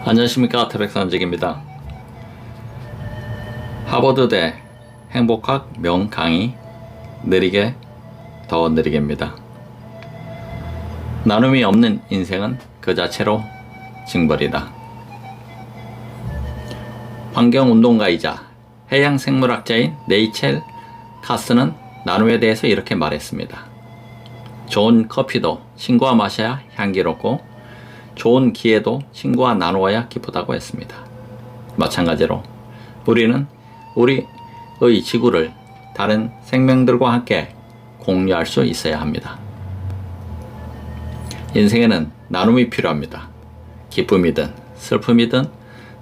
안녕하십니까, 태백산직입니다. 하버드대 행복학 명강의 느리게 더 느리게입니다. 나눔이 없는 인생은 그 자체로 징벌이다. 환경운동가이자 해양생물학자인 네이첼 카스는 나눔에 대해서 이렇게 말했습니다. 좋은 커피도 친구와 마셔야 향기롭고 좋은 기회도 친구와 나누어야 기쁘다고 했습니다. 마찬가지로 우리는 우리의 지구를 다른 생명들과 함께 공유할 수 있어야 합니다. 인생에는 나눔이 필요합니다. 기쁨이든 슬픔이든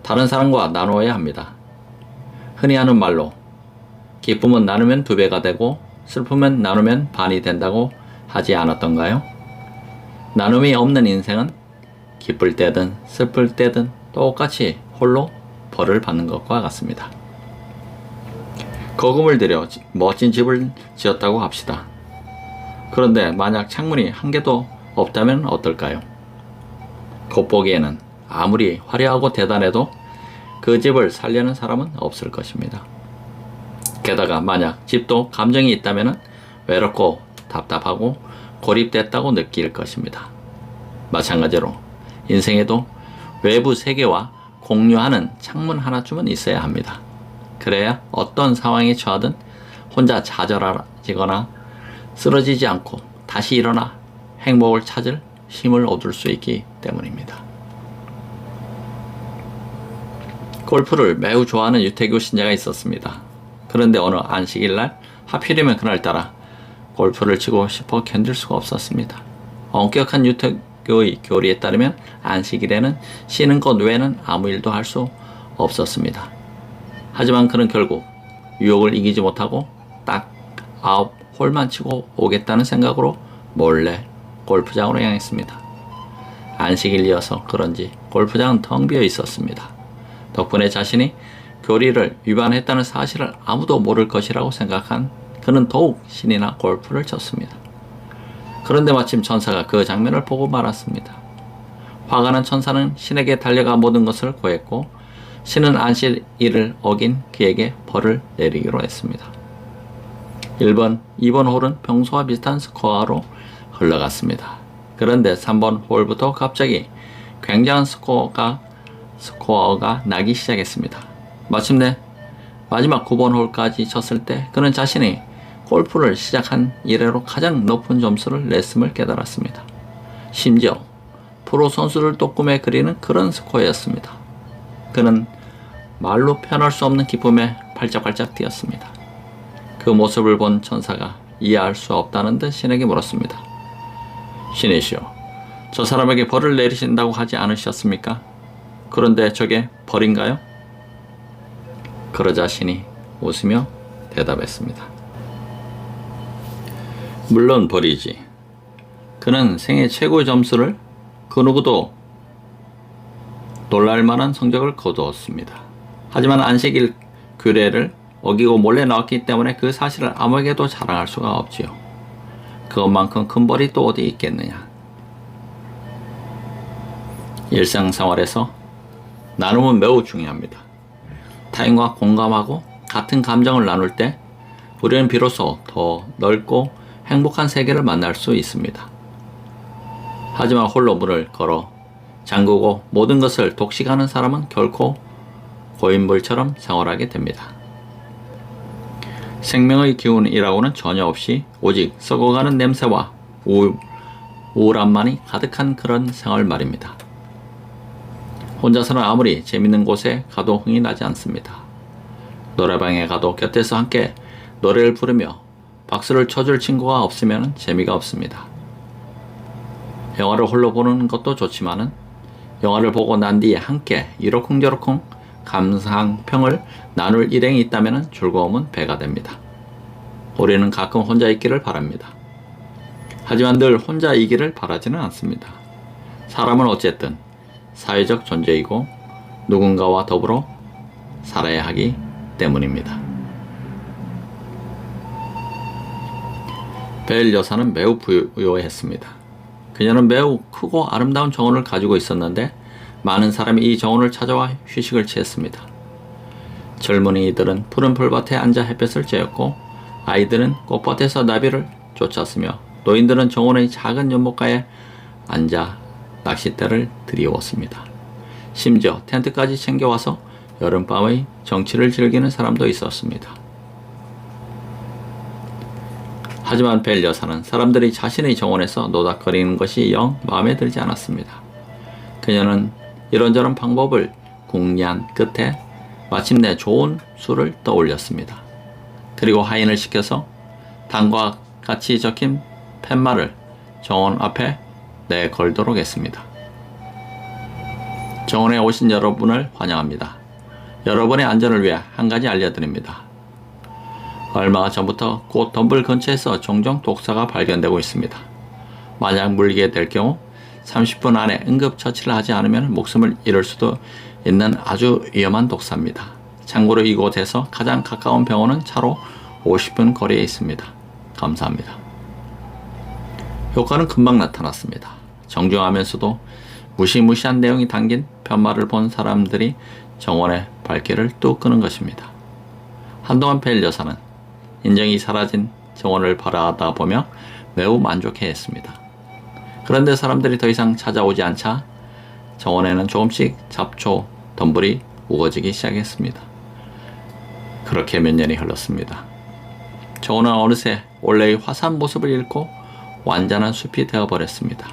다른 사람과 나누어야 합니다. 흔히 하는 말로 기쁨은 나누면 2배가 되고 슬픔은 나누면 반이 된다고 하지 않았던가요? 나눔이 없는 인생은 기쁠 때든 슬플 때든 똑같이 홀로 벌을 받는 것과 같습니다. 거금을 들여 멋진 집을 지었다고 합시다. 그런데 만약 창문이 한 개도 없다면 어떨까요? 겉보기에는 아무리 화려하고 대단해도 그 집을 살려는 사람은 없을 것입니다. 게다가 만약 집도 감정이 있다면 외롭고 답답하고 고립됐다고 느낄 것입니다. 마찬가지로 인생에도 외부 세계와 공유하는 창문 하나쯤은 있어야 합니다. 그래야 어떤 상황에 처하든 혼자 좌절하거나 쓰러지지 않고 다시 일어나 행복을 찾을 힘을 얻을 수 있기 때문입니다. 골프를 매우 좋아하는 유태교 신자가 있었습니다. 그런데 어느 안식일날 하필이면 그날따라 골프를 치고 싶어 견딜 수가 없었습니다. 엄격한 유태교의 교리에 따르면 안식일에는 쉬는 것 외에는 아무 일도 할 수 없었습니다. 하지만 그는 결국 유혹을 이기지 못하고 딱 9홀만 치고 오겠다는 생각으로 몰래 골프장으로 향했습니다. 안식일이어서 그런지 골프장은 텅 비어 있었습니다. 덕분에 자신이 교리를 위반했다는 사실을 아무도 모를 것이라고 생각한 그는 더욱 신이 나 골프를 쳤습니다. 그런데 마침 천사가 그 장면을 보고 말았습니다. 화가 난 천사는 신에게 달려가 모든 것을 고했고 신은 안식일을 어긴 그에게 벌을 내리기로 했습니다. 1번, 2번 홀은 평소와 비슷한 스코어로 흘러갔습니다. 그런데 3번 홀부터 갑자기 굉장한 스코어가 나기 시작했습니다. 마침내 마지막 9번 홀까지 쳤을 때 그는 자신이 골프를 시작한 이래로 가장 높은 점수를 냈음을 깨달았습니다. 심지어 프로 선수를 또 꿈에 그리는 그런 스코어였습니다. 그는 말로 표현할 수 없는 기쁨에 발짝발짝 뛰었습니다. 그 모습을 본 천사가 이해할 수 없다는 듯 신에게 물었습니다. 신이시여, 저 사람에게 벌을 내리신다고 하지 않으셨습니까? 그런데 저게 벌인가요? 그러자 신이 웃으며 대답했습니다. 물론 벌이지. 그는 생애 최고의 점수를 그 누구도 놀랄만한 성적을 거두었습니다. 하지만 안식일 규례를 어기고 몰래 나왔기 때문에 그 사실을 아무에게도 자랑할 수가 없지요. 그것만큼 큰 벌이 또 어디 있겠느냐. 일상생활에서 나눔은 매우 중요합니다. 타인과 공감하고 같은 감정을 나눌 때 우리는 비로소 더 넓고 행복한 세계를 만날 수 있습니다. 하지만 홀로 문을 걸어 잠그고 모든 것을 독식하는 사람은 결코 고인물처럼 생활하게 됩니다. 생명의 기운이라고는 전혀 없이 오직 썩어가는 냄새와 우울함만이 가득한 그런 생활 말입니다. 혼자서는 아무리 재밌는 곳에 가도 흥이 나지 않습니다. 노래방에 가도 곁에서 함께 노래를 부르며 박수를 쳐줄 친구가 없으면 재미가 없습니다. 영화를 홀로 보는 것도 좋지만은 영화를 보고 난 뒤에 함께 이러쿵저러쿵 감상평을 나눌 일행이 있다면 즐거움은 배가 됩니다. 우리는 가끔 혼자 있기를 바랍니다. 하지만 늘 혼자 있기를 바라지는 않습니다. 사람은 어쨌든 사회적 존재이고 누군가와 더불어 살아야 하기 때문입니다. 벨 여사는 매우 부유했습니다. 그녀는 매우 크고 아름다운 정원을 가지고 있었는데 많은 사람이 이 정원을 찾아와 휴식을 취했습니다. 젊은이들은 푸른 풀밭에 앉아 햇볕을 쬐었고 아이들은 꽃밭에서 나비를 쫓았으며 노인들은 정원의 작은 연못가에 앉아 낚싯대를 들이웠습니다. 심지어 텐트까지 챙겨와서 여름밤의 정취를 즐기는 사람도 있었습니다. 하지만 벨 여사는 사람들이 자신의 정원에서 노닥거리는 것이 영 마음에 들지 않았습니다. 그녀는 이런저런 방법을 궁리한 끝에 마침내 좋은 수를 떠올렸습니다. 그리고 하인을 시켜서 당과 같이 적힌 팻말을 정원 앞에 내걸도록 했습니다. 정원에 오신 여러분을 환영합니다. 여러분의 안전을 위해 한 가지 알려드립니다. 얼마 전부터 곧 덤블 근처에서 종종 독사가 발견되고 있습니다. 만약 물리게 될 경우 30분 안에 응급처치를 하지 않으면 목숨을 잃을 수도 있는 아주 위험한 독사입니다. 참고로 이곳에서 가장 가까운 병원은 차로 50분 거리에 있습니다. 감사합니다. 효과는 금방 나타났습니다. 정중하면서도 무시무시한 내용이 담긴 팻말을 본 사람들이 정원의 발길을 뚝 끄는 것입니다. 한동안 벨 여사는 인정이 사라진 정원을 바라다 보며 매우 만족해했습니다. 그런데 사람들이 더 이상 찾아오지 않자 정원에는 조금씩 잡초, 덤불이 우거지기 시작했습니다. 그렇게 몇 년이 흘렀습니다. 정원은 어느새 원래의 화사한 모습을 잃고 완전한 숲이 되어버렸습니다.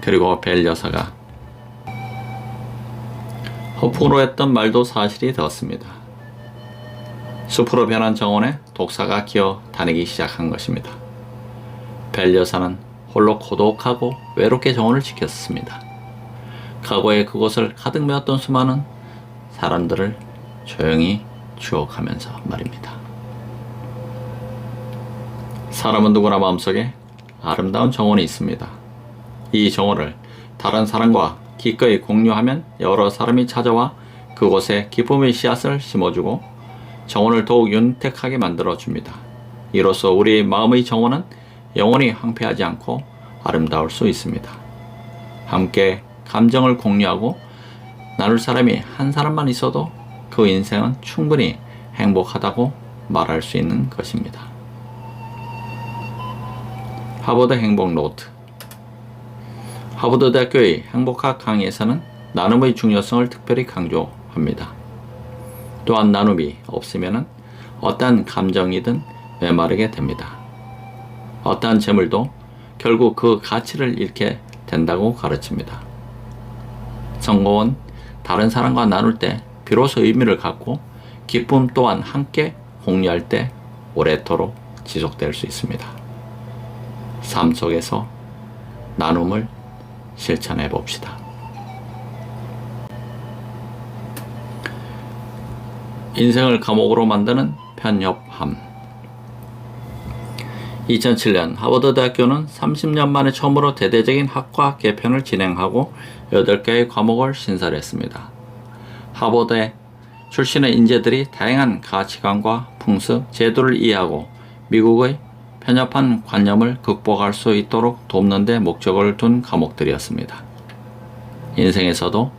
그리고 벨 여사가 허풍으로 했던 말도 사실이 되었습니다. 숲으로 변한 정원에 독사가 기어 다니기 시작한 것입니다. 벨 여사는 홀로 고독하고 외롭게 정원을 지켰습니다. 과거에 그곳을 가득 메웠던 수많은 사람들을 조용히 추억하면서 말입니다. 사람은 누구나 마음속에 아름다운 정원이 있습니다. 이 정원을 다른 사람과 기꺼이 공유하면 여러 사람이 찾아와 그곳에 기쁨의 씨앗을 심어주고 정원을 더욱 윤택하게 만들어줍니다. 이로써 우리 마음의 정원은 영원히 황폐하지 않고 아름다울 수 있습니다. 함께 감정을 공유하고 나눌 사람이 한 사람만 있어도 그 인생은 충분히 행복하다고 말할 수 있는 것입니다. 하버드 행복 노트. 하버드 대학교의 행복학 강의에서는 나눔의 중요성을 특별히 강조합니다. 또한 나눔이 없으면 어떠한 감정이든 메마르게 됩니다. 어떠한 재물도 결국 그 가치를 잃게 된다고 가르칩니다. 성공은 다른 사람과 나눌 때 비로소 의미를 갖고 기쁨 또한 함께 공유할 때 오래도록 지속될 수 있습니다. 삶 속에서 나눔을 실천해 봅시다. 인생을 감옥으로 만드는 편협함. 2007년 하버드 대학교는 30년 만에 처음으로 대대적인 학과 개편을 진행하고 8개의 과목을 신설했습니다. 하버드 출신의 인재들이 다양한 가치관과 풍습, 제도를 이해하고 미국의 편협한 관념을 극복할 수 있도록 돕는 데 목적을 둔 과목들이었습니다. 인생에서도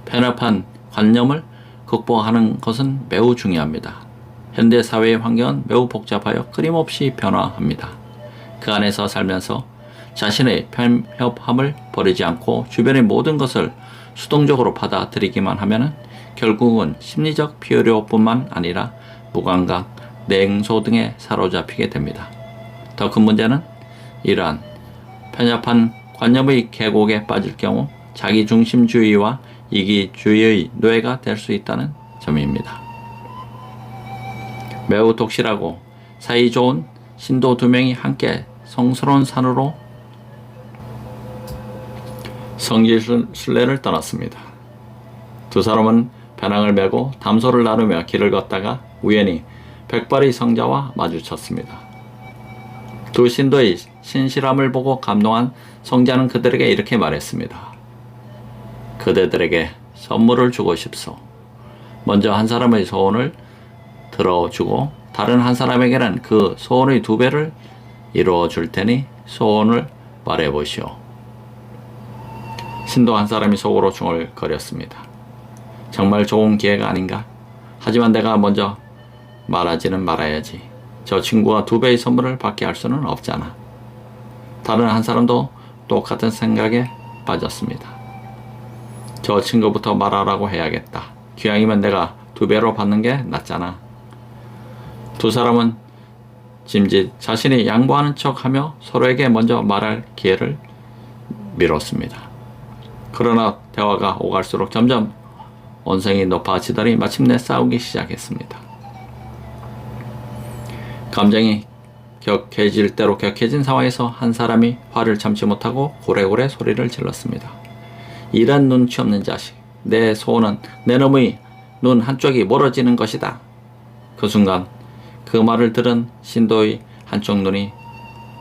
편협한 관념을 극복하는 것은 매우 중요합니다. 현대 사회의 환경은 매우 복잡하여 끊임없이 변화합니다. 그 안에서 살면서 자신의 편협함을 버리지 않고 주변의 모든 것을 수동적으로 받아들이기만 하면 결국은 심리적 피로뿐만 아니라 무감각, 냉소 등에 사로잡히게 됩니다. 더 큰 문제는 이러한 편협한 관념의 계곡에 빠질 경우 자기중심주의와 이기주의의 노예가 될 수 있다는 점입니다. 매우 독실하고 사이 좋은 신도 2명이 함께 성스러운 산으로 성지순례를 떠났습니다. 두 사람은 배낭을 메고 담소를 나누며 길을 걷다가 우연히 백발의 성자와 마주쳤습니다. 두 신도의 신실함을 보고 감동한 성자는 그들에게 이렇게 말했습니다. 그대들에게 선물을 주고 싶소. 먼저 한 사람의 소원을 들어주고 다른 한 사람에게는 그 소원의 2배를 이루어 줄 테니 소원을 말해보시오. 신도 한 사람이 속으로 중얼거렸습니다. 정말 좋은 기회가 아닌가? 하지만 내가 먼저 말하지는 말아야지. 저 친구가 2배의 선물을 받게 할 수는 없잖아. 다른 한 사람도 똑같은 생각에 빠졌습니다. 저 친구부터 말하라고 해야겠다. 기왕이면 내가 2배로 받는 게 낫잖아. 두 사람은 짐짓 자신이 양보하는 척하며 서로에게 먼저 말할 기회를 미뤘습니다. 그러나 대화가 오갈수록 점점 언성이 높아지더니 마침내 싸우기 시작했습니다. 감정이 격해질 대로 격해진 상황에서 한 사람이 화를 참지 못하고 고래고래 소리를 질렀습니다. 이런 눈치 없는 자식, 내 소원은 내 놈의 눈 한쪽이 멀어지는 것이다. 그 순간 그 말을 들은 신도의 한쪽 눈이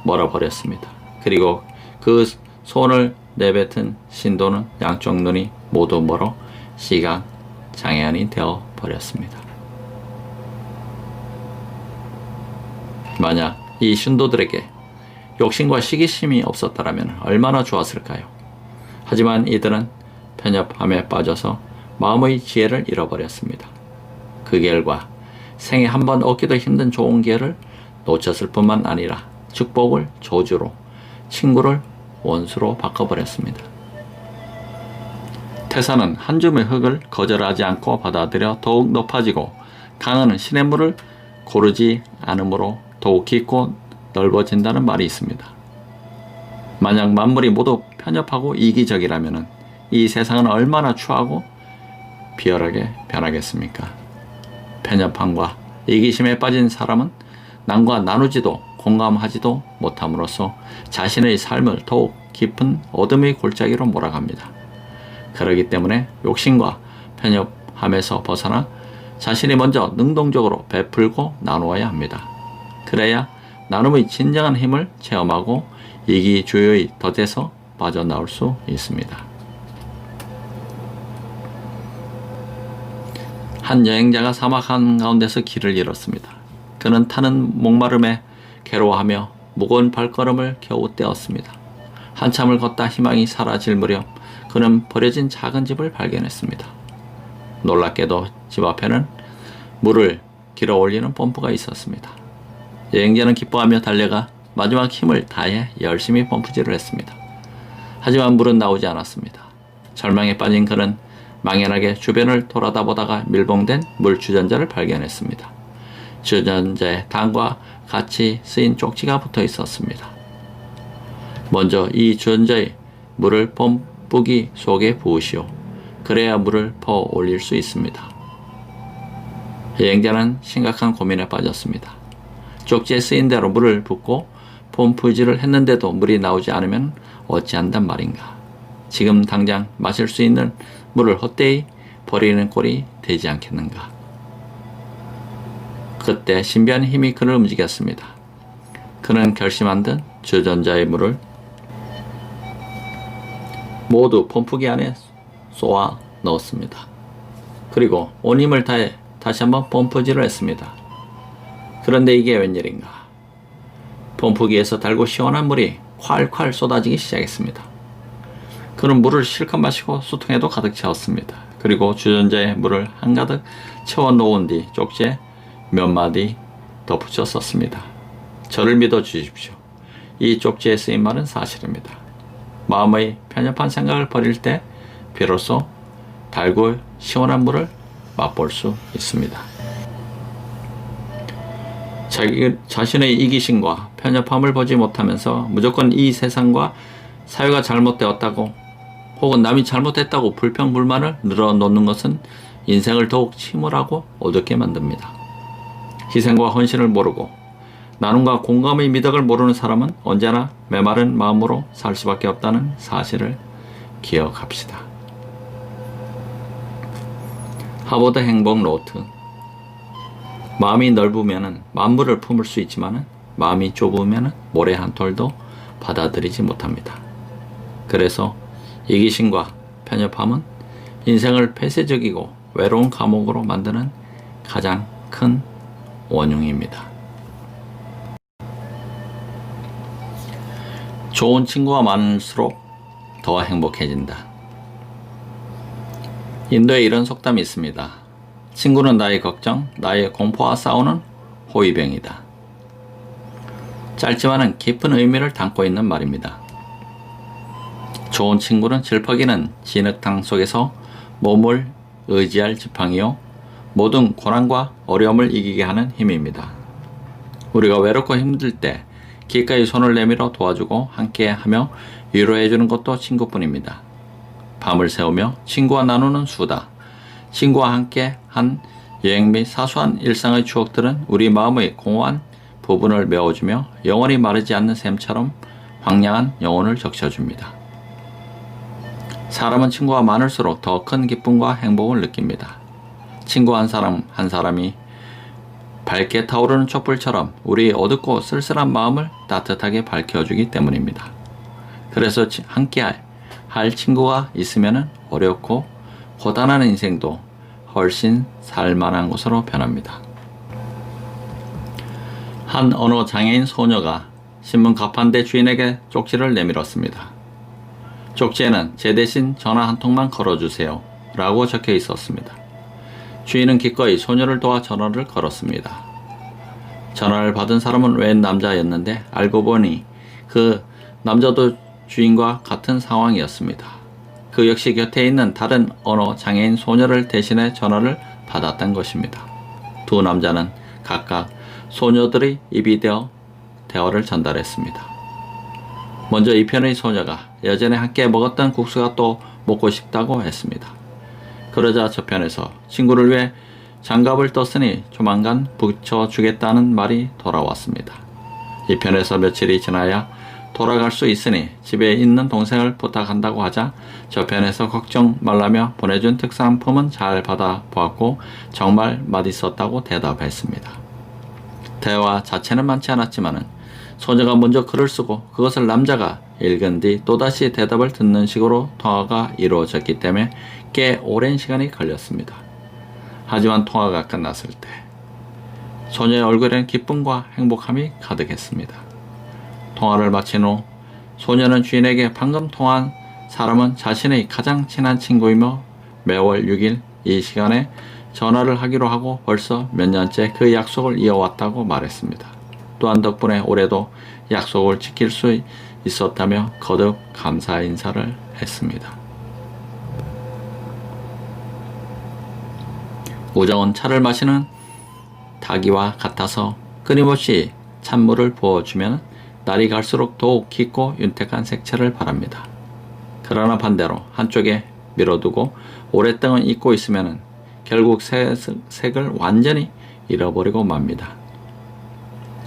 멀어버렸습니다. 그리고 그 소원을 내뱉은 신도는 양쪽 눈이 모두 멀어 시각 장애인이 되어 버렸습니다. 만약 이 신도들에게 욕심과 시기심이 없었다면 얼마나 좋았을까요? 하지만 이들은 편협함에 빠져서 마음의 지혜를 잃어버렸습니다. 그 결과 생에 한 번 얻기도 힘든 좋은 기회를 놓쳤을 뿐만 아니라 축복을 저주로, 친구를 원수로 바꿔버렸습니다. 태산은 한 줌의 흙을 거절하지 않고 받아들여 더욱 높아지고 강은 시냇물을 고르지 않으므로 더욱 깊고 넓어진다는 말이 있습니다. 만약 만물이 모두 편협하고 이기적이라면 이 세상은 얼마나 추하고 비열하게 변하겠습니까? 편협함과 이기심에 빠진 사람은 남과 나누지도 공감하지도 못함으로써 자신의 삶을 더욱 깊은 어둠의 골짜기로 몰아갑니다. 그렇기 때문에 욕심과 편협함에서 벗어나 자신이 먼저 능동적으로 베풀고 나누어야 합니다. 그래야 나눔의 진정한 힘을 체험하고 이기주의의 덫에서 빠져나올 수 있습니다. 한 여행자가 사막 한가운데서 길을 잃었습니다. 그는 타는 목마름에 괴로워하며 무거운 발걸음을 겨우 떼었습니다. 한참을 걷다 희망이 사라질 무렵 그는 버려진 작은 집을 발견했습니다. 놀랍게도 집 앞에는 물을 길어 올리는 펌프가 있었습니다. 여행자는 기뻐하며 달려가 마지막 힘을 다해 열심히 펌프질을 했습니다. 하지만 물은 나오지 않았습니다. 절망에 빠진 그는 망연하게 주변을 돌아다보다가 밀봉된 물 주전자를 발견했습니다. 주전자에 당과 같이 쓰인 쪽지가 붙어 있었습니다. 먼저 이 주전자에 물을 펌프기 속에 부으시오. 그래야 물을 퍼 올릴 수 있습니다. 여행자는 심각한 고민에 빠졌습니다. 쪽지에 쓰인 대로 물을 붓고 펌프질을 했는데도 물이 나오지 않으면 어찌한단 말인가. 지금 당장 마실 수 있는 물을 헛되이 버리는 꼴이 되지 않겠는가. 그때 신비한 힘이 그를 움직였습니다. 그는 결심한 듯 주전자의 물을 모두 펌프기 안에 쏘아 넣었습니다. 그리고 온 힘을 다해 다시 한번 펌프질을 했습니다. 그런데 이게 웬일인가. 펌프기에서 달고 시원한 물이 콸콸 쏟아지기 시작했습니다. 그는 물을 실컷 마시고 수통에도 가득 채웠습니다. 그리고 주전자에 물을 한가득 채워 놓은 뒤 쪽지에 몇 마디 덧붙여 썼습니다. 저를 믿어 주십시오. 이 쪽지에 쓰인 말은 사실입니다. 마음의 편협한 생각을 버릴 때 비로소 달고 시원한 물을 맛볼 수 있습니다. 자신의 이기심과 편협함을 보지 못하면서 무조건 이 세상과 사회가 잘못되었다고 혹은 남이 잘못했다고 불평불만을 늘어놓는 것은 인생을 더욱 침울하고 어둡게 만듭니다. 희생과 헌신을 모르고 나눔과 공감의 미덕을 모르는 사람은 언제나 메마른 마음으로 살 수밖에 없다는 사실을 기억합시다. 하버드 행복 노트. 마음이 넓으면 만물을 품을 수 있지만 마음이 좁으면 모래 한 톨도 받아들이지 못합니다. 그래서 이기심과 편협함은 인생을 폐쇄적이고 외로운 감옥으로 만드는 가장 큰 원흉입니다. 좋은 친구가 많을수록 더 행복해진다. 인도에 이런 속담이 있습니다. 친구는 나의 걱정, 나의 공포와 싸우는 호위병이다. 짧지만은 깊은 의미를 담고 있는 말입니다. 좋은 친구는 질퍽이는 진흙탕 속에서 몸을 의지할 지팡이요, 모든 고난과 어려움을 이기게 하는 힘입니다. 우리가 외롭고 힘들 때 기꺼이 손을 내밀어 도와주고 함께하며 위로해주는 것도 친구뿐입니다. 밤을 새우며 친구와 나누는 수다, 친구와 함께 한 여행 및 사소한 일상의 추억들은 우리 마음의 공허한 부분을 메워주며 영원히 마르지 않는 샘처럼 황량한 영혼을 적셔줍니다. 사람은 친구가 많을수록 더 큰 기쁨과 행복을 느낍니다. 친구 한 사람 한 사람이 밝게 타오르는 촛불처럼 우리의 어둡고 쓸쓸한 마음을 따뜻하게 밝혀주기 때문입니다. 그래서 함께 할 친구가 있으면 어렵고 고단한 인생도 훨씬 살만한 곳으로 변합니다. 한 언어 장애인 소녀가 신문 가판대 주인에게 쪽지를 내밀었습니다. 쪽지에는 제 대신 전화 한 통만 걸어주세요 라고 적혀 있었습니다. 주인은 기꺼이 소녀를 도와 전화를 걸었습니다. 전화를 받은 사람은 웬 남자였는데 알고 보니 그 남자도 주인과 같은 상황이었습니다. 그 역시 곁에 있는 다른 언어 장애인 소녀를 대신해 전화를 받았던 것입니다. 두 남자는 각각 소녀들의 입이 되어 대화를 전달했습니다. 먼저 이 편의 소녀가 예전에 함께 먹었던 국수가 또 먹고 싶다고 했습니다. 그러자 저편에서 친구를 위해 장갑을 떴으니 조만간 붙여주겠다는 말이 돌아왔습니다. 이 편에서 며칠이 지나야 돌아갈 수 있으니 집에 있는 동생을 부탁한다고 하자 저편에서 걱정 말라며 보내준 특산품은 잘 받아보았고 정말 맛있었다고 대답했습니다. 대화 자체는 많지 않았지만은 소녀가 먼저 글을 쓰고 그것을 남자가 읽은 뒤 또다시 대답을 듣는 식으로 통화가 이루어졌기 때문에 꽤 오랜 시간이 걸렸습니다. 하지만 통화가 끝났을 때 소녀의 얼굴에는 기쁨과 행복함이 가득했습니다. 통화를 마친 후 소녀는 주인에게 방금 통화한 사람은 자신의 가장 친한 친구이며 매월 6일 이 시간에 전화를 하기로 하고 벌써 몇 년째 그 약속을 이어왔다고 말했습니다. 또한 덕분에 올해도 약속을 지킬 수 있었다며 거듭 감사 인사를 했습니다. 우정은 차를 마시는 닭이와 같아서 끊임없이 찬물을 부어주면 날이 갈수록 더욱 깊고 윤택한 색채를 바랍니다. 그러나 반대로 한쪽에 밀어두고 오랫동안 잊고 있으면 결국 색을 완전히 잃어버리고 맙니다.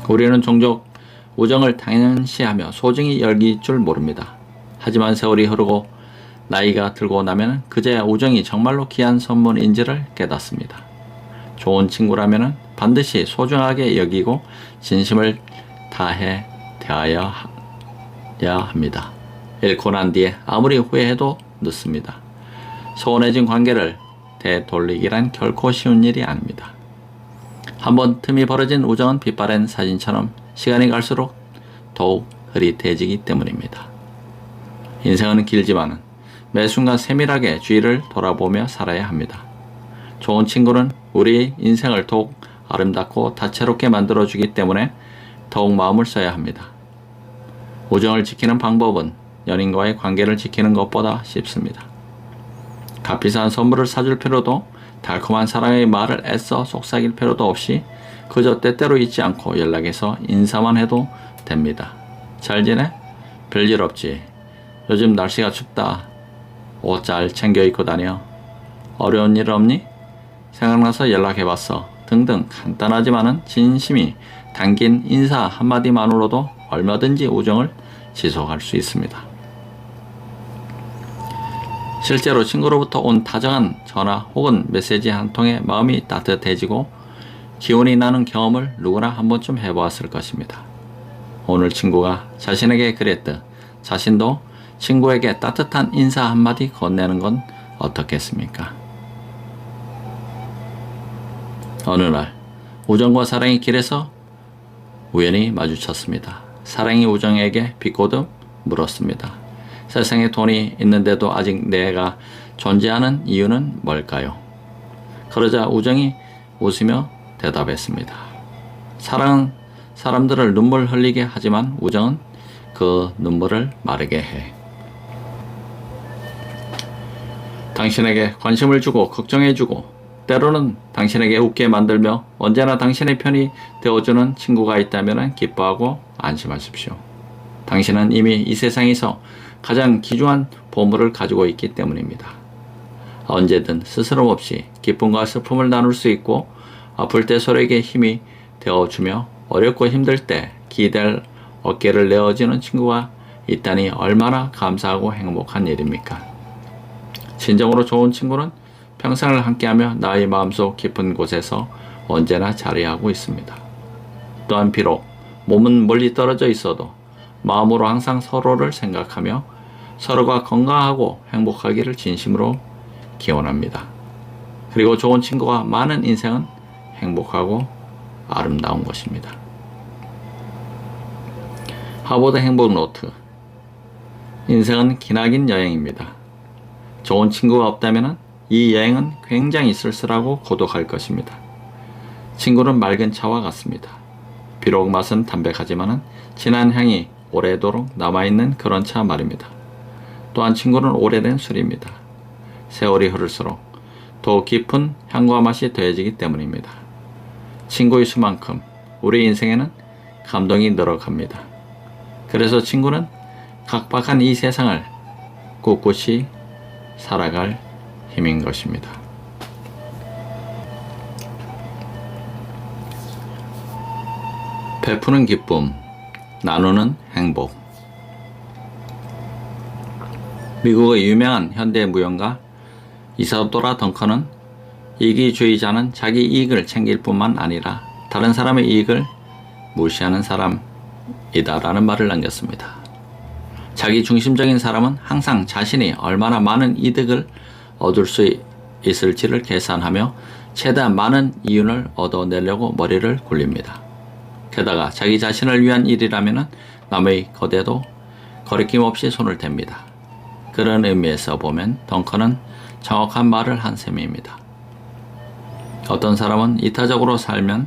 우리는 종종 우정을 당연시하며 소중히 여길 줄 모릅니다. 하지만 세월이 흐르고 나이가 들고 나면 그제야 우정이 정말로 귀한 선물인지를 깨닫습니다. 좋은 친구라면 반드시 소중하게 여기고 진심을 다해 대하여야 합니다. 잃고 난 뒤에 아무리 후회해도 늦습니다. 소원해진 관계를 되돌리기란 결코 쉬운 일이 아닙니다. 한번 틈이 벌어진 우정은 빛바랜 사진처럼 시간이 갈수록 더욱 흐릿해지기 때문입니다. 인생은 길지만 매 순간 세밀하게 주위를 돌아보며 살아야 합니다. 좋은 친구는 우리 인생을 더욱 아름답고 다채롭게 만들어주기 때문에 더욱 마음을 써야 합니다. 우정을 지키는 방법은 연인과의 관계를 지키는 것보다 쉽습니다. 값비싼 선물을 사줄 필요도 달콤한 사랑의 말을 애써 속삭일 필요도 없이 그저 때때로 잊지 않고 연락해서 인사만 해도 됩니다. 잘 지내? 별일 없지. 요즘 날씨가 춥다. 옷 잘 챙겨 입고 다녀. 어려운 일 없니? 생각나서 연락해봤어. 등등 간단하지만은 진심이 담긴 인사 한마디만으로도 얼마든지 우정을 지속할 수 있습니다. 실제로 친구로부터 온 다정한 전화 혹은 메시지 한 통에 마음이 따뜻해지고 기운이 나는 경험을 누구나 한 번쯤 해보았을 것입니다. 오늘 친구가 자신에게 그랬듯 자신도 친구에게 따뜻한 인사 한마디 건네는 건 어떻겠습니까? 어느 날 우정과 사랑의 길에서 우연히 마주쳤습니다. 사랑이 우정에게 비꼬듯 물었습니다. 세상에 돈이 있는데도 아직 내가 존재하는 이유는 뭘까요? 그러자 우정이 웃으며 대답했습니다. 사랑은 사람들을 눈물 흘리게 하지만 우정은 그 눈물을 마르게 해. 당신에게 관심을 주고 걱정해주고 때로는 당신에게 웃게 만들며 언제나 당신의 편이 되어주는 친구가 있다면 기뻐하고 안심하십시오. 당신은 이미 이 세상에서 가장 귀중한 보물을 가지고 있기 때문입니다. 언제든 스스럼 없이 기쁨과 슬픔을 나눌 수 있고 아플 때 서로에게 힘이 되어주며 어렵고 힘들 때 기댈 어깨를 내어주는 친구가 있다니 얼마나 감사하고 행복한 일입니까? 진정으로 좋은 친구는 평생을 함께하며 나의 마음속 깊은 곳에서 언제나 자리하고 있습니다. 또한 비록 몸은 멀리 떨어져 있어도 마음으로 항상 서로를 생각하며 서로가 건강하고 행복하기를 진심으로 기원합니다. 그리고 좋은 친구가 많은 인생은 행복하고 아름다운 것입니다. 하버드 행복 노트. 인생은 기나긴 여행입니다. 좋은 친구가 없다면 이 여행은 굉장히 쓸쓸하고 고독할 것입니다. 친구는 맑은 차와 같습니다. 비록 맛은 담백하지만 진한 향이 오래도록 남아있는 그런 차 말입니다. 또한 친구는 오래된 술입니다. 세월이 흐를수록 더 깊은 향과 맛이 더해지기 때문입니다. 친구의 수만큼 우리 인생에는 감동이 늘어갑니다. 그래서 친구는 각박한 이 세상을 꿋꿋이 살아갈 힘인 것입니다. 베푸는 기쁨, 나누는 행복. 미국의 유명한 현대 무용가 이사도라 덩컨은 이기주의자는 자기 이익을 챙길 뿐만 아니라 다른 사람의 이익을 무시하는 사람이다라는 말을 남겼습니다. 자기 중심적인 사람은 항상 자신이 얼마나 많은 이득을 얻을 수 있을지를 계산하며 최대한 많은 이윤을 얻어내려고 머리를 굴립니다. 게다가 자기 자신을 위한 일이라면 남의 거대도 거리낌 없이 손을 댑니다. 그런 의미에서 보면 덩컨은 정확한 말을 한 셈입니다. 어떤 사람은 이타적으로 살면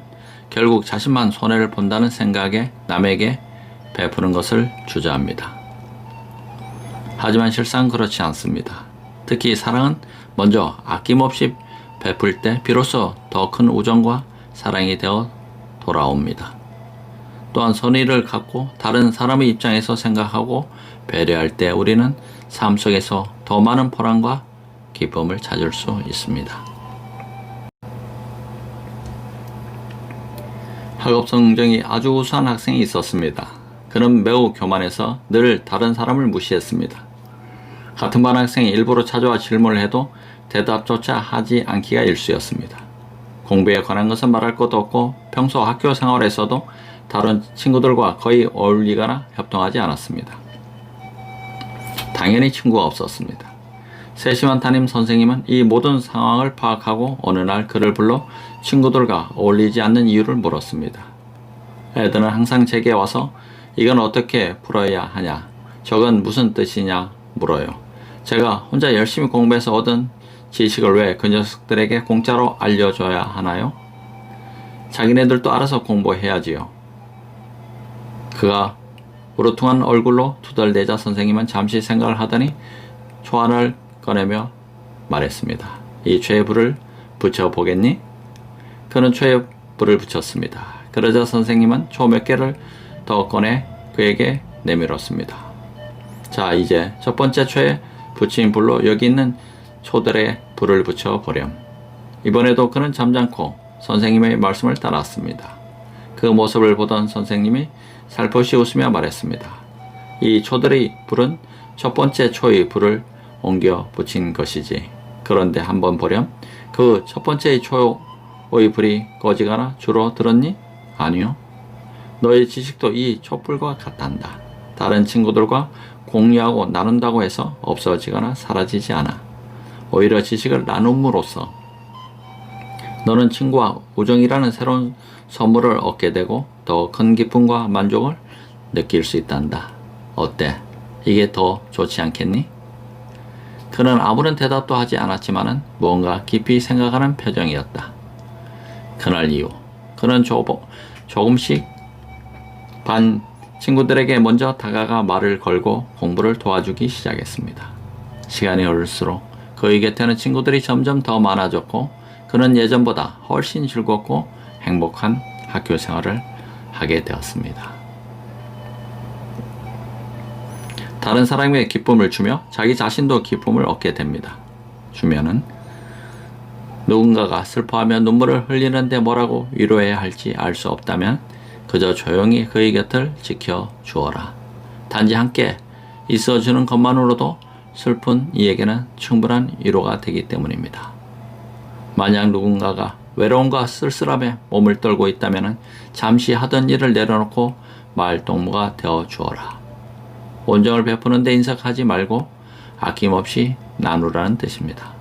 결국 자신만 손해를 본다는 생각에 남에게 베푸는 것을 주저합니다. 하지만 실상 그렇지 않습니다. 특히 사랑은 먼저 아낌없이 베풀 때 비로소 더 큰 우정과 사랑이 되어 돌아옵니다. 또한 선의를 갖고 다른 사람의 입장에서 생각하고 배려할 때 우리는 삶 속에서 더 많은 보람과 기쁨을 찾을 수 있습니다. 학업 성적이 아주 우수한 학생이 있었습니다. 그는 매우 교만해서 늘 다른 사람을 무시했습니다. 같은 반 학생이 일부러 찾아와 질문을 해도 대답조차 하지 않기가 일쑤였습니다. 공부에 관한 것은 말할 것도 없고 평소 학교 생활에서도 다른 친구들과 거의 어울리거나 협동하지 않았습니다. 당연히 친구가 없었습니다. 세심한 담임 선생님은 이 모든 상황을 파악하고 어느 날 그를 불러 친구들과 어울리지 않는 이유를 물었습니다. 애들은 항상 제게 와서 이건 어떻게 풀어야 하냐, 저건 무슨 뜻이냐 물어요. 제가 혼자 열심히 공부해서 얻은 지식을 왜 그 녀석들에게 공짜로 알려줘야 하나요? 자기네들도 알아서 공부해야지요. 그가 우르퉁한 얼굴로 투덜대자 선생님은 잠시 생각을 하더니 초안을 꺼내며 말했습니다. 이 죄에 불을 붙여보겠니? 그는 초에 불을 붙였습니다. 그러자 선생님은 초 몇 개를 더 꺼내 그에게 내밀었습니다. 자, 이제 첫 번째 초에 붙인 불로 여기 있는 초들에 불을 붙여보렴. 이번에도 그는 잠잠고 선생님의 말씀을 따랐습니다. 그 모습을 보던 선생님이 살포시 웃으며 말했습니다. 이 초들의 불은 첫 번째 초의 불을 옮겨 붙인 것이지. 그런데 한번 보렴. 그 첫 번째 초의 불이 꺼지거나 줄어들었니? 아니요. 너의 지식도 이 촛불과 같단다. 다른 친구들과 공유하고 나눈다고 해서 없어지거나 사라지지 않아. 오히려 지식을 나눔으로써 너는 친구와 우정이라는 새로운 선물을 얻게 되고 더 큰 기쁨과 만족을 느낄 수 있단다. 어때? 이게 더 좋지 않겠니? 그는 아무런 대답도 하지 않았지만은 무언가 깊이 생각하는 표정이었다. 그날 이후 그는 조금씩 반 친구들에게 먼저 다가가 말을 걸고 공부를 도와주기 시작했습니다. 시간이 흐를수록 그의 곁에는 친구들이 점점 더 많아졌고 그는 예전보다 훨씬 즐겁고 행복한 학교 생활을 하게 되었습니다. 다른 사람에게 기쁨을 주며 자기 자신도 기쁨을 얻게 됩니다. 주면은 누군가가 슬퍼하며 눈물을 흘리는데 뭐라고 위로해야 할지 알 수 없다면 그저 조용히 그의 곁을 지켜 주어라. 단지 함께 있어주는 것만으로도 슬픈 이에게는 충분한 위로가 되기 때문입니다. 만약 누군가가 외로움과 쓸쓸함에 몸을 떨고 있다면 잠시 하던 일을 내려놓고 말동무가 되어 주어라. 온정을 베푸는 데 인색하지 말고 아낌없이 나누라는 뜻입니다.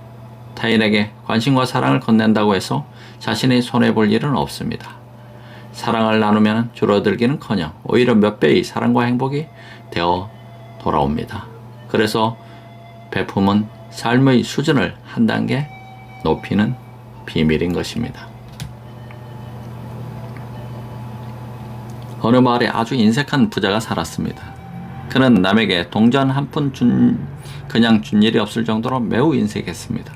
타인에게 관심과 사랑을 건넨다고 해서 자신이 손해볼 일은 없습니다. 사랑을 나누면 줄어들기는커녕 오히려 몇 배의 사랑과 행복이 되어 돌아옵니다. 그래서 베품은 삶의 수준을 한 단계 높이는 비밀인 것입니다. 어느 마을에 아주 인색한 부자가 살았습니다. 그는 남에게 동전 한 푼 그냥 준 일이 없을 정도로 매우 인색했습니다.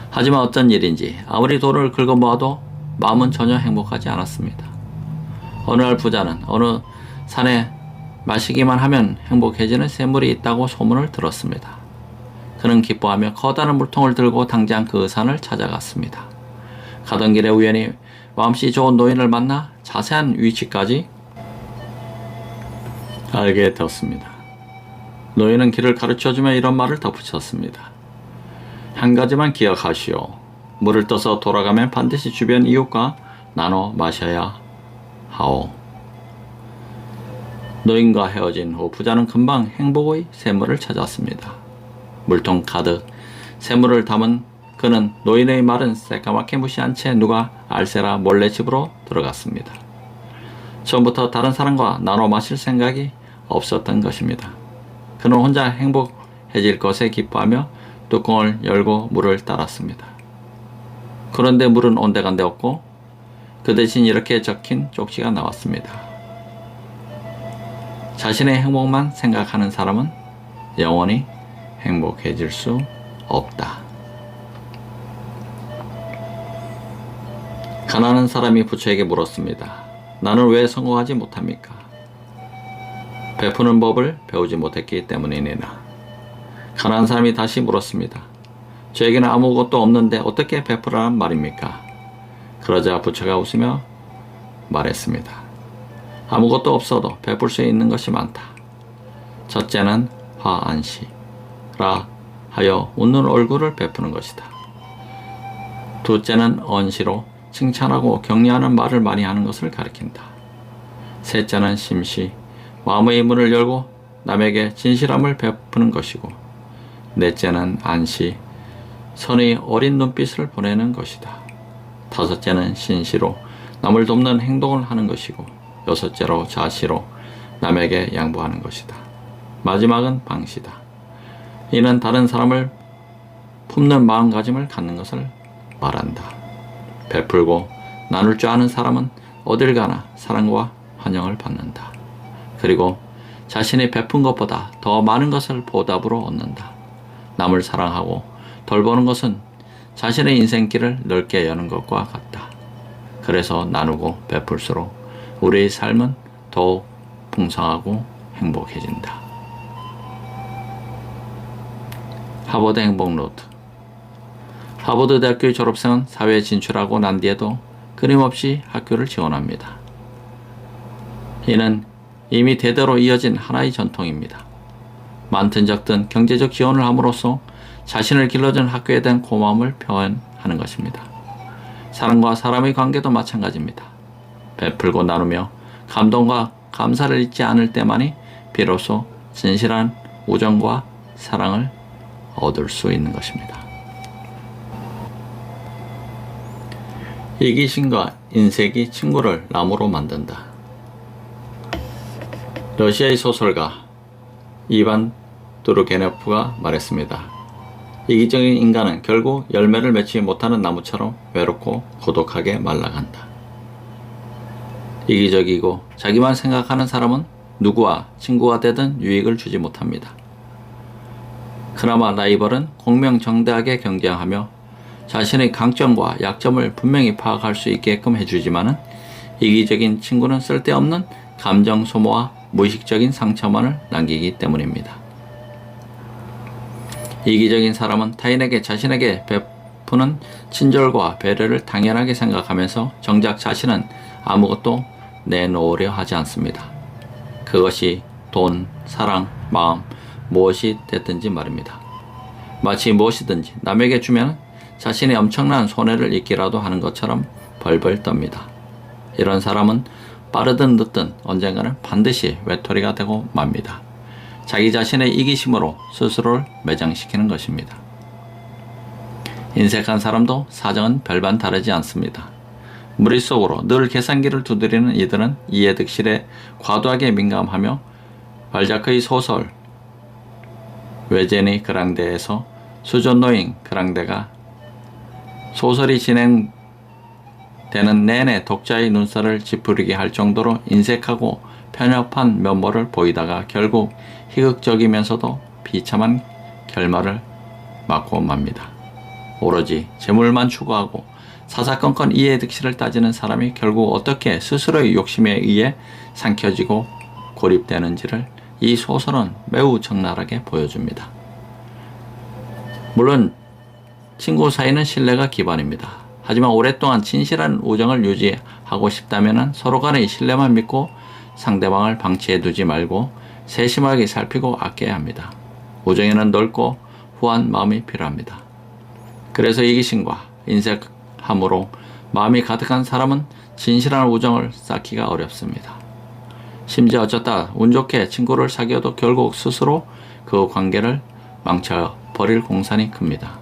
하지만 어떤 일인지 아무리 돈을 긁어모아도 마음은 전혀 행복하지 않았습니다. 어느 날 부자는 어느 산에 마시기만 하면 행복해지는 샘물이 있다고 소문을 들었습니다. 그는 기뻐하며 커다란 물통을 들고 당장 그 산을 찾아갔습니다. 가던 길에 우연히 마음씨 좋은 노인을 만나 자세한 위치까지 알게 되었습니다. 노인은 길을 가르쳐주며 이런 말을 덧붙였습니다. 한 가지만 기억하시오. 물을 떠서 돌아가면 반드시 주변 이웃과 나눠 마셔야 하오. 노인과 헤어진 후 부자는 금방 행복의 샘물을 찾았습니다. 물통 가득 샘물을 담은 그는 노인의 말은 새까맣게 무시한 채 누가 알세라 몰래 집으로 들어갔습니다. 처음부터 다른 사람과 나눠 마실 생각이 없었던 것입니다. 그는 혼자 행복해질 것에 기뻐하며 뚜껑을 열고 물을 따랐습니다. 그런데 물은 온데간데 없고 그 대신 이렇게 적힌 쪽지가 나왔습니다. 자신의 행복만 생각하는 사람은 영원히 행복해질 수 없다. 가난한 사람이 부처에게 물었습니다. 나는 왜 성공하지 못합니까? 베푸는 법을 배우지 못했기 때문이니라. 가난한 사람이 다시 물었습니다. 저에게는 아무것도 없는데 어떻게 베푸라는 말입니까? 그러자 부처가 웃으며 말했습니다. 아무것도 없어도 베풀 수 있는 것이 많다. 첫째는 화안시라 하여 웃는 얼굴을 베푸는 것이다. 둘째는 언시로 칭찬하고 격려하는 말을 많이 하는 것을 가리킨다. 셋째는 심시 마음의 문을 열고 남에게 진실함을 베푸는 것이고, 넷째는 안시 선의 어린 눈빛을 보내는 것이다. 다섯째는 신시로 남을 돕는 행동을 하는 것이고, 여섯째로 자시로 남에게 양보하는 것이다. 마지막은 방시다. 이는 다른 사람을 품는 마음가짐을 갖는 것을 말한다. 베풀고 나눌 줄 아는 사람은 어딜 가나 사랑과 환영을 받는다. 그리고 자신이 베푼 것보다 더 많은 것을 보답으로 얻는다. 남을 사랑하고 돌보는 것은 자신의 인생길을 넓게 여는 것과 같다. 그래서 나누고 베풀수록 우리의 삶은 더욱 풍성하고 행복해진다. 하버드 행복 노트. 하버드 대학교의 졸업생은 사회에 진출하고 난 뒤에도 끊임없이 학교를 지원합니다. 이는 이미 대대로 이어진 하나의 전통입니다. 많든 적든 경제적 지원을 함으로써 자신을 길러준 학교에 대한 고마움을 표현하는 것입니다. 사람과 사람의 관계도 마찬가지입니다. 베풀고 나누며 감동과 감사를 잊지 않을 때만이 비로소 진실한 우정과 사랑을 얻을 수 있는 것입니다. 이기심과 인색이 친구를 나무로 만든다. 러시아의 소설가 이반 투르게네프가 말했습니다. 이기적인 인간은 결국 열매를 맺지 못하는 나무처럼 외롭고 고독하게 말라간다. 이기적이고 자기만 생각하는 사람은 누구와 친구가 되든 유익을 주지 못합니다. 그나마 라이벌은 공명정대하게 경쟁하며 자신의 강점과 약점을 분명히 파악할 수 있게끔 해주지만은 이기적인 친구는 쓸데없는 감정 소모와 무의식적인 상처만을 남기기 때문입니다. 이기적인 사람은 타인에게 자신에게 베푸는 친절과 배려를 당연하게 생각하면서 정작 자신은 아무것도 내놓으려 하지 않습니다. 그것이 돈, 사랑, 마음, 무엇이 됐든지 말입니다. 마치 무엇이든지 남에게 주면 자신이 엄청난 손해를 입기라도 하는 것처럼 벌벌 떱니다. 이런 사람은 빠르든 늦든 언젠가는 반드시 외톨이가 되고 맙니다. 자기 자신의 이기심으로 스스로를 매장시키는 것입니다. 인색한 사람도 사정은 별반 다르지 않습니다. 무릿속으로 늘 계산기를 두드리는 이들은 이해득실에 과도하게 민감하며 발자크의 소설 외제니 그랑데에서 수존노인 그랑데가 소설이 진행되는 내내 독자의 눈살을 찌푸리게 할 정도로 인색하고 편협한 면모를 보이다가 결국 희극적이면서도 비참한 결말을 맞고 맙니다. 오로지 재물만 추구하고 사사건건 이해득실을 따지는 사람이 결국 어떻게 스스로의 욕심에 의해 삼켜지고 고립되는지를 이 소설은 매우 적나라하게 보여줍니다. 물론 친구 사이는 신뢰가 기반입니다. 하지만 오랫동안 진실한 우정을 유지하고 싶다면 서로 간의 신뢰만 믿고 상대방을 방치해 두지 말고 세심하게 살피고 아껴야 합니다. 우정에는 넓고 후한 마음이 필요합니다. 그래서 이기심과 인색함으로 마음이 가득한 사람은 진실한 우정을 쌓기가 어렵습니다. 심지어 어쩌다 운 좋게 친구를 사귀어도 결국 스스로 그 관계를 망쳐버릴 공산이 큽니다.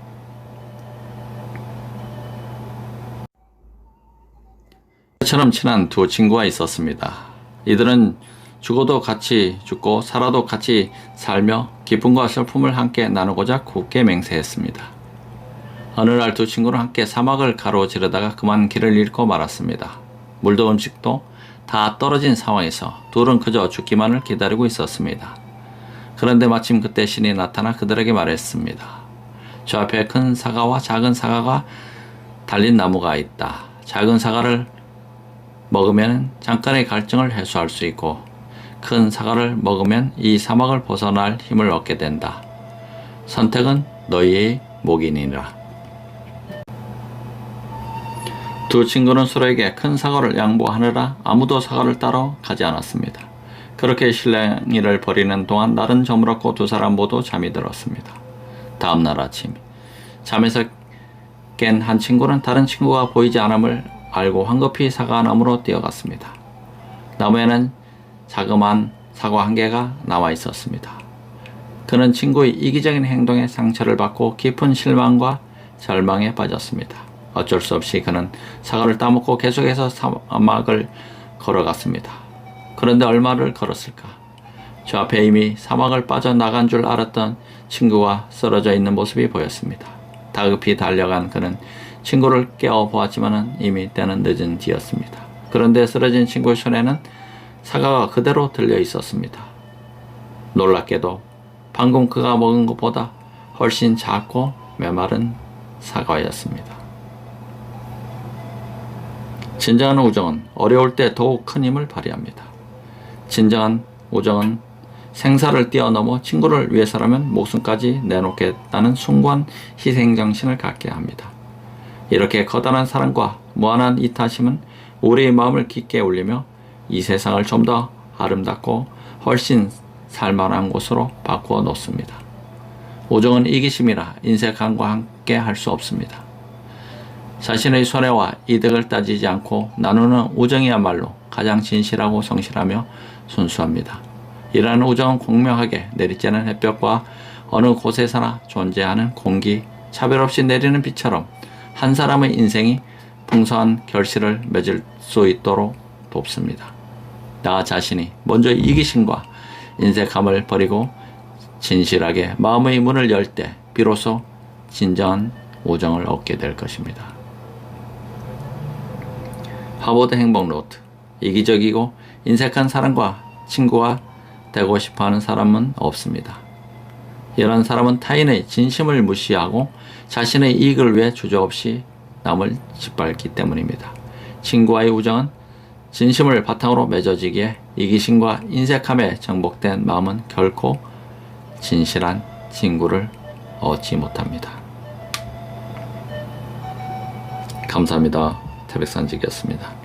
처럼 친한 두 친구가 있었습니다. 이들은 죽어도 같이 죽고 살아도 같이 살며 기쁨과 슬픔을 함께 나누고자 굳게 맹세했습니다. 어느 날 두 친구는 함께 사막을 가로지르다가 그만 길을 잃고 말았습니다. 물도 음식도 다 떨어진 상황에서 둘은 그저 죽기만을 기다리고 있었습니다. 그런데 마침 그때 신이 나타나 그들에게 말했습니다. 저 앞에 큰 사과와 작은 사과가 달린 나무가 있다. 작은 사과를 먹으면 잠깐의 갈증을 해소할 수 있고 큰 사과를 먹으면 이 사막을 벗어날 힘을 얻게 된다. 선택은 너희의 몫이니라. 두 친구는 서로에게 큰 사과를 양보하느라 아무도 사과를 따러 가지 않았습니다. 그렇게 실랭이를 벌이는 동안 날은 저물었고 두 사람 모두 잠이 들었습니다. 다음 날 아침 잠에서 깬 한 친구는 다른 친구가 보이지 않음을 알고 황급히 사과나무로 뛰어갔습니다. 나무에는 자그마한 사과 한 개가 남아 있었습니다. 그는 친구의 이기적인 행동에 상처를 받고 깊은 실망과 절망에 빠졌습니다. 어쩔 수 없이 그는 사과를 따먹고 계속해서 사막을 걸어갔습니다. 그런데 얼마를 걸었을까? 저 앞에 이미 사막을 빠져나간 줄 알았던 친구가 쓰러져 있는 모습이 보였습니다. 다급히 달려간 그는 친구를 깨워보았지만 이미 때는 늦은 뒤였습니다. 그런데 쓰러진 친구의 손에는 사과가 그대로 들려 있었습니다. 놀랍게도 방금 그가 먹은 것보다 훨씬 작고 메마른 사과였습니다. 진정한 우정은 어려울 때 더욱 큰 힘을 발휘합니다. 진정한 우정은 생사를 뛰어넘어 친구를 위해서라면 목숨까지 내놓겠다는 숭고한 희생정신을 갖게 합니다. 이렇게 커다란 사랑과 무한한 이타심은 우리의 마음을 깊게 울리며 이 세상을 좀 더 아름답고 훨씬 살만한 곳으로 바꾸어 놓습니다. 우정은 이기심이나 인색함과 함께 할 수 없습니다. 자신의 손해와 이득을 따지지 않고 나누는 우정이야말로 가장 진실하고 성실하며 순수합니다. 이러한 우정은 공명하게 내리쬐는 햇볕과 어느 곳에서나 존재하는 공기, 차별 없이 내리는 비처럼 한 사람의 인생이 풍성한 결실을 맺을 수 있도록 돕습니다. 나 자신이 먼저 이기심과 인색함을 버리고 진실하게 마음의 문을 열 때 비로소 진정한 우정을 얻게 될 것입니다. 하버드 행복 노트. 이기적이고 인색한 사람과 친구가 되고 싶어하는 사람은 없습니다. 이런 사람은 타인의 진심을 무시하고 자신의 이익을 위해 주저없이 남을 짓밟기 때문입니다. 친구와의 우정은 진심을 바탕으로 맺어지기에 이기심과 인색함에 정복된 마음은 결코 진실한 친구를 얻지 못합니다. 감사합니다. 태백산직이었습니다.